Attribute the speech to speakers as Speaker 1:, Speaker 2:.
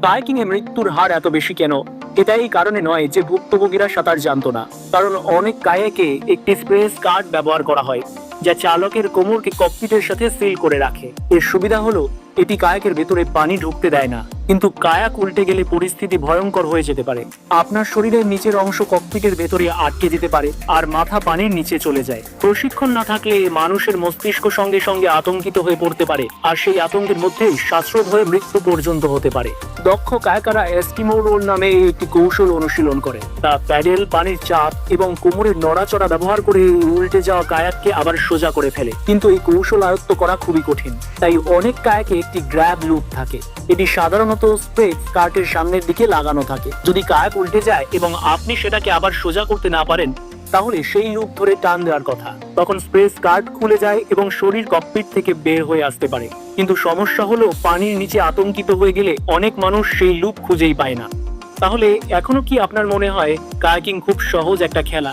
Speaker 1: Kayaking এ মৃত্যুর হার এত বেশি কেন? এটা এই কারণে নয় যে ভুক্তভোগীরা সাঁতার জানতো না, কারণ অনেক কায়াকে একটি স্প্রেস কার্ড ব্যবহার করা হয় যা চালকের কোমরকে ককপিটের সাথে সিল করে রাখে। এর সুবিধা হলো এটি কায়াকের ভেতরে পানি ঢুকতে দেয় না, কিন্তু কায়াক উল্টে গেলে পরিস্থিতি ভয়ঙ্কর হয়ে যেতে পারে। আপনার শরীরের নিচের অংশ ককপিটের ভেতরে আটকে যেতে পারে আর মাথা পানির নিচে চলে যায়। প্রশিক্ষণ না থাকলে মানুষের মস্তিষ্ক সঙ্গে সঙ্গে আতঙ্কিত হয়ে পড়তে পারে, আর সেই আতঙ্কের মধ্যেই শ্বাসরোধ হয়ে মৃত্যু পর্যন্ত হতে পারে। দক্ষ কায়াকারা এস্কিমো রোল নামে একটি কৌশল অনুশীলন করে। তা প্যাডেল, পানির চাপ এবং কোমরের নড়াচড়া ব্যবহার করে উল্টে যাওয়া কায়াককে আবার সোজা করে ফেলে। কিন্তু এই কৌশল আয়ত্ত করা খুবই কঠিন, তাই অনেক কায়াকে একটি গ্র্যাব লুপ থাকে। এটি সাধারণত স্প্রেস কার্টের সামনের দিকে লাগানো থাকে। যদি কায়াক উল্টে যায় এবং আপনি সেটাকে আবার সোজা করতে না পারেন, তাহলে সেই লুপ ধরে টান দেওয়ার কথা। তখন স্প্রেস কার্ট খুলে যায় এবং শরীর ককপিট থেকে বের হয়ে আসতে পারে। কিন্তু সমস্যা হলো পানির নিচে আতঙ্কিত হয়ে গেলে অনেক মানুষ সেই লুপ খুঁজেই পায় না। তাহলে এখনো কি আপনার মনে হয় কায়াকিং খুব সহজ একটা খেলা,